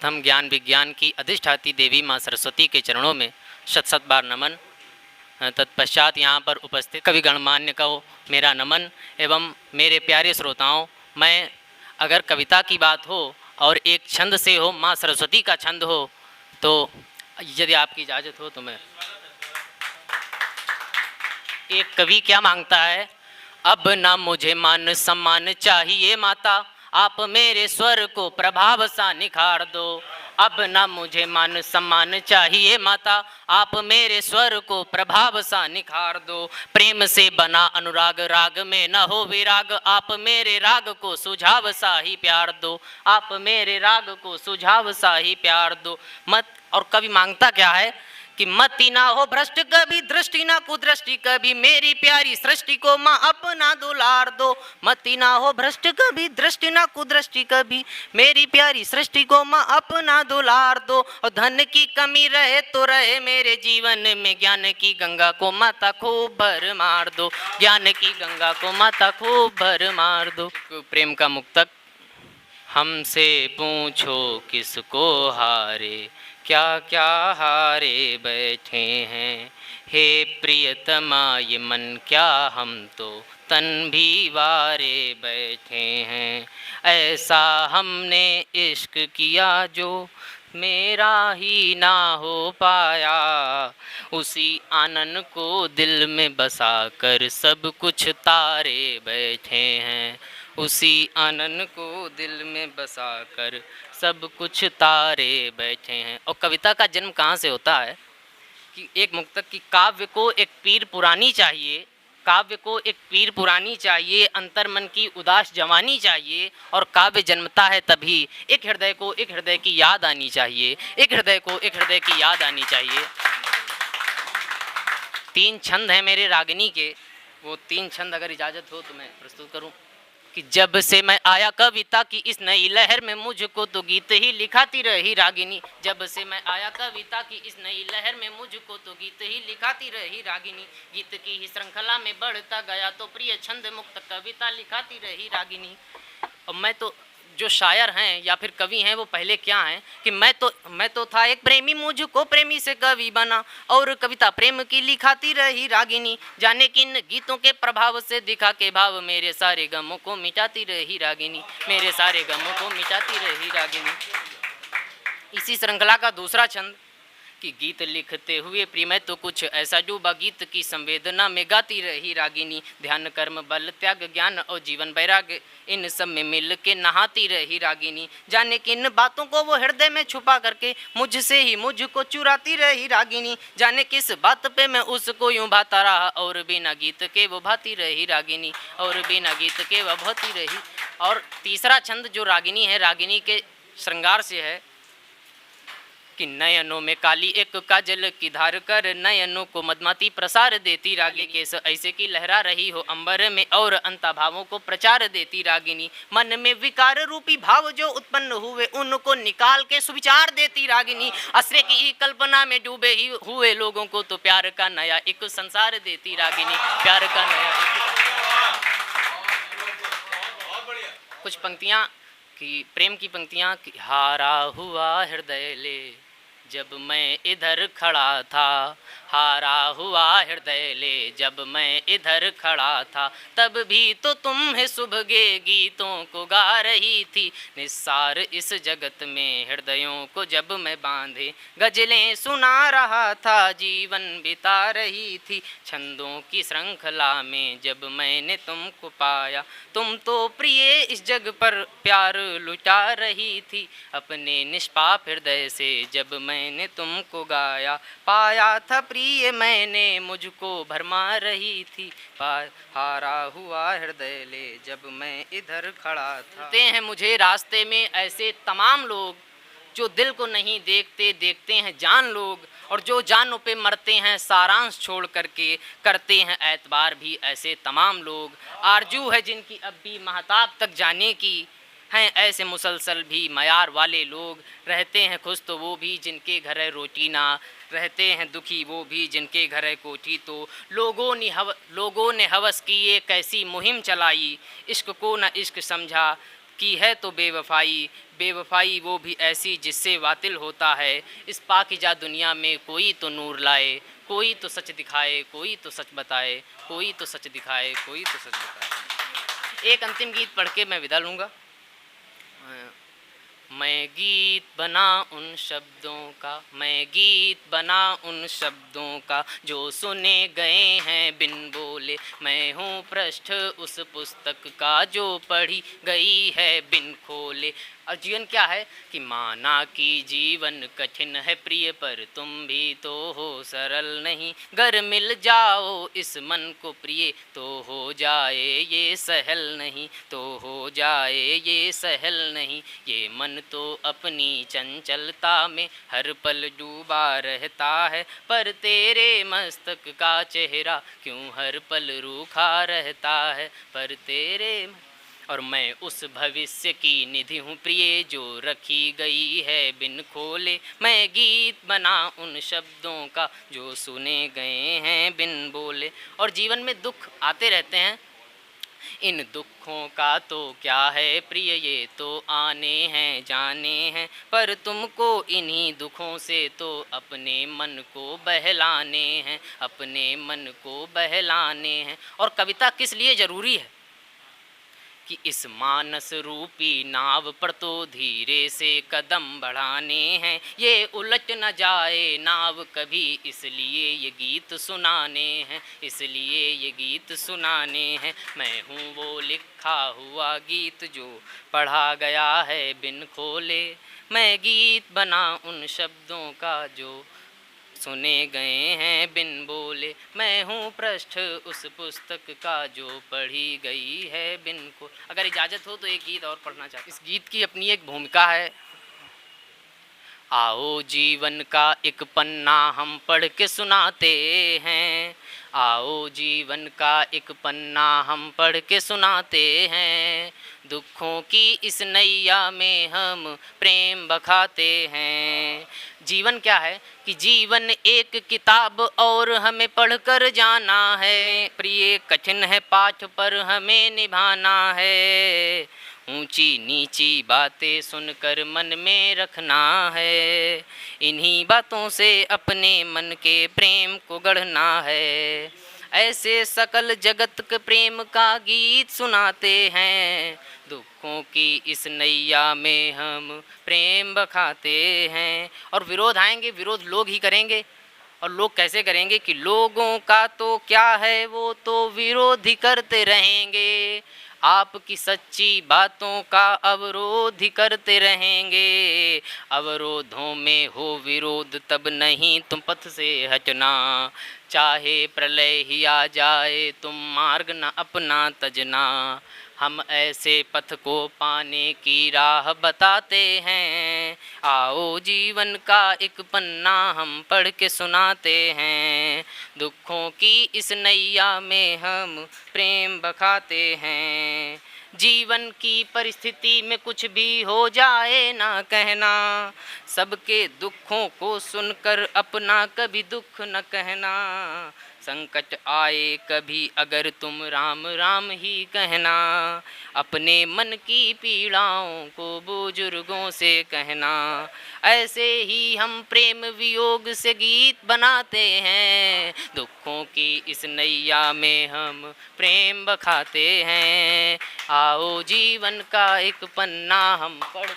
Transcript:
सर्वप्रथम ज्ञान विज्ञान की अधिष्ठाती देवी माँ सरस्वती के चरणों में शत शत बार नमन। तत्पश्चात यहाँ पर उपस्थित कवि गणमान्य को मेरा नमन एवं मेरे प्यारे श्रोताओं, मैं अगर कविता की बात हो और एक छंद से हो, माँ सरस्वती का छंद हो, तो यदि आपकी इजाज़त हो तो मैं एक कवि क्या मांगता है, अब ना मुझे मान सम्मान चाहिए माता, आप मेरे स्वर को प्रभाव सा निखार दो। अब ना मुझे मान सम्मान चाहिए माता, आप मेरे स्वर को प्रभाव सा निखार दो। प्रेम से बना अनुराग राग में न हो विराग, आप मेरे राग को सुझाव सा ही प्यार दो। आप मेरे राग को सुझाव सा ही प्यार दो। मत और कवि मांगता क्या है कि मति ना हो भ्रष्ट कभी, दृष्टि ना कुदृष्टि कभी, मेरी प्यारी सृष्टि को माँ अपना दुलार दो। मति ना हो भ्रष्ट कभी, दृष्टि ना कुदृष्टि कभी, मेरी प्यारी सृष्टि को माँ अपना दुलार दो। और धन की कमी रहे तो रहे मेरे जीवन में, ज्ञान की गंगा को माता खूब भर मार दो। ज्ञान की गंगा को माता खूब भर मार दो। प्रेम का मुक्तक। हमसे पूछो किसको हारे, क्या क्या हारे बैठे हैं, हे प्रियतमा ये मन क्या हम तो तन भी वारे बैठे हैं। ऐसा हमने इश्क किया जो मेरा ही ना हो पाया, उसी आनंद को दिल में बसा कर सब कुछ तारे बैठे हैं। उसी आनंद को दिल में बसा कर सब कुछ तारे बैठे हैं। और कविता का जन्म कहाँ से होता है कि एक मुक्तक की काव्य को एक पीर पुरानी चाहिए, काव्य को एक पीर पुरानी चाहिए, अंतर्मन की उदास जवानी चाहिए। और काव्य जन्मता है तभी एक हृदय को एक हृदय की याद आनी चाहिए, एक हृदय को एक हृदय की याद आनी चाहिए। 3 छंद हैं मेरे रागिनी के, वो 3 छंद अगर इजाज़त हो तो मैं प्रस्तुत करूं। कि जब से मैं आया कविता की इस नई लहर में, मुझको तो गीत ही लिखाती रही रागिनी। जब से मैं आया कविता की इस नई लहर में, मुझको तो गीत ही लिखाती रही रागिनी। गीत की ही श्रृंखला में बढ़ता गया तो प्रिय छंद मुक्त कविता लिखाती रही रागिनी। और मैं तो जो शायर हैं या फिर कवि हैं वो पहले क्या हैं कि मैं तो था एक प्रेमी, मुझको प्रेमी से कवि बना, और कविता प्रेम की लिखाती रही रागिनी। जाने किन गीतों के प्रभाव से दिखा के भाव, मेरे सारे गमों को मिटाती रही रागिनी, मेरे सारे गमों को मिटाती रही रागिनी। इसी श्रृंखला का दूसरा छंद कि गीत लिखते हुए प्रिय मैं तो कुछ ऐसा डूबा, गीत की संवेदना में गाती रही रागिनी। ध्यान कर्म बल त्याग ज्ञान और जीवन वैराग्य, इन सब में मिल के नहाती रही रागिनी। जाने किन बातों को वो हृदय में छुपा करके मुझसे ही मुझको चुराती रही रागिनी। जाने किस बात पे मैं उसको यूं भाता रहा, और बिना गीत के वो भाती रही रागिनी, और बिना गीत के वह भाती रही। और तीसरा छंद जो रागिनी है, रागिनी के श्रृंगार से है कि नयनों में काली एक काजल की धार कर, नयनों को मदमाती प्रसार देती रागिनी। केस ऐसे की लहरा रही हो अंबर में, और अंता भावों को प्रचार देती रागिनी। मन में विकार रूपी भाव जो उत्पन्न हुए, उनको निकाल के सुविचार देती रागिनी। आश्रय की कल्पना में डूबे ही हुए लोगों को तो प्यार का नया एक संसार देती रागिनी, प्यार का नया कुछ पंक्तियाँ कि प्रेम की पंक्तियाँ कि हारा हुआ हृदय ले जब मैं इधर खड़ा था, हारा हुआ हृदय ले जब मैं इधर खड़ा था, तब भी तो तुम्हें सुबह गीतों को गा रही थी। निस्सार इस जगत में हृदयों को जब मैं बांधे गजलें सुना रहा था, जीवन बिता रही थी छंदों की श्रृंखला में जब मैंने तुमको पाया। तुम तो प्रिय इस जग पर प्यार लुटा रही थी, अपने निष्पाप हृदय से जब मैंने तुमको गाया। पाया था प्रिय मैंने मुझको भरमा रही थी, हारा हुआ हृदय ले जब मैं इधर खड़ा था। ते हैं मुझे रास्ते में ऐसे तमाम लोग जो दिल को नहीं देखते, देखते हैं जान लोग, और जो जानों पे मरते हैं सारांश छोड़ करके, करते हैं एतबार भी ऐसे तमाम लोग। आरजू है जिनकी अब भी महताब तक जाने की, हैं ऐसे मुसलसल भी मयार वाले लोग। रहते हैं खुश तो वो भी जिनके घर है रोटी ना, रहते हैं दुखी वो भी जिनके घर है कोठी। तो लोगों ने हवस की एक ऐसी मुहिम चलाई, इश्क को न इश्क समझा की है तो बेवफाई, बेवफाई वो भी ऐसी जिससे वातिल होता है। इस पाकिज़ा दुनिया में कोई तो नूर लाए, कोई तो सच दिखाए, कोई तो सच बताए, कोई तो सच दिखाए, कोई तो सच बताए। एक अंतिम गीत पढ़ के मैं विदा लूँगा। मैं गीत बना उन शब्दों का, मैं गीत बना उन शब्दों का जो सुने गए हैं बिन बोले। मैं हूँ पृष्ठ उस पुस्तक का जो पढ़ी गई है बिन खोले। और जीवन क्या है कि माना कि जीवन कठिन है प्रिय, पर तुम भी तो हो सरल नहीं। गर मिल जाओ इस मन को प्रिय, तो हो जाए ये सहल नहीं, तो हो जाए ये सहल नहीं। ये मन तो अपनी चंचलता में हर पल डूबा रहता है, पर तेरे मस्तक का चेहरा क्यों हर पल रूखा रहता है, पर तेरे। और मैं उस भविष्य की निधि हूँ प्रिय जो रखी गई है बिन खोले। मैं गीत बना उन शब्दों का जो सुने गए हैं बिन बोले। और जीवन में दुख आते रहते हैं, इन दुखों का तो क्या है प्रिय, ये तो आने हैं जाने हैं। पर तुमको इन्हीं दुखों से तो अपने मन को बहलाने हैं, अपने मन को बहलाने हैं। और कविता किस लिए ज़रूरी है कि इस मानस रूपी नाव पर तो धीरे से कदम बढ़ाने हैं। ये उलझ न जाए नाव कभी, इसलिए ये गीत सुनाने हैं, इसलिए ये गीत सुनाने हैं। मैं हूँ वो लिखा हुआ गीत जो पढ़ा गया है बिन खोले। मैं गीत बना उन शब्दों का जो सुने गए हैं बिन बोले। मैं हूँ पृष्ठ उस पुस्तक का जो पढ़ी गई है बिन को। अगर इजाज़त हो तो एक गीत और पढ़ना चाहता हूँ। इस गीत की अपनी एक भूमिका है। आओ जीवन का एक पन्ना हम पढ़ के सुनाते हैं, आओ जीवन का एक पन्ना हम पढ़ के सुनाते हैं। दुखों की इस नैया में हम प्रेम बखाते हैं। जीवन क्या है कि जीवन एक किताब और हमें पढ़कर जाना है। प्रिय कठिन है पाठ पर हमें निभाना है। ऊंची नीची बातें सुनकर मन में रखना है। इन्हीं बातों से अपने मन के प्रेम को गढ़ना है। ऐसे सकल जगत के प्रेम का गीत सुनाते हैं। दुखों की इस नैया में हम प्रेम बखाते हैं। और विरोध आएंगे, विरोध लोग ही करेंगे। और लोग कैसे करेंगे कि लोगों का तो क्या है, वो तो विरोध ही करते रहेंगे। आपकी सच्ची बातों का अवरोध ही करते रहेंगे। अवरोधों में हो विरोध तब नहीं तुम पथ से हटना। चाहे प्रलय ही आ जाए तुम मार्ग न अपना तजना। हम ऐसे पथ को पाने की राह बताते हैं। आओ जीवन का एक पन्ना हम पढ़ के सुनाते हैं। दुखों की इस नैया में हम प्रेम बखाते हैं। जीवन की परिस्थिति में कुछ भी हो जाए ना कहना। सबके दुखों को सुनकर अपना कभी दुख न कहना। संकट आए कभी अगर तुम राम राम ही कहना। अपने मन की पीड़ाओं को बुजुर्गों से कहना। ऐसे ही हम प्रेम वियोग से गीत बनाते हैं। दुखों की इस नैया में हम प्रेम बखाते हैं। आओ जीवन का एक पन्ना हम पढ़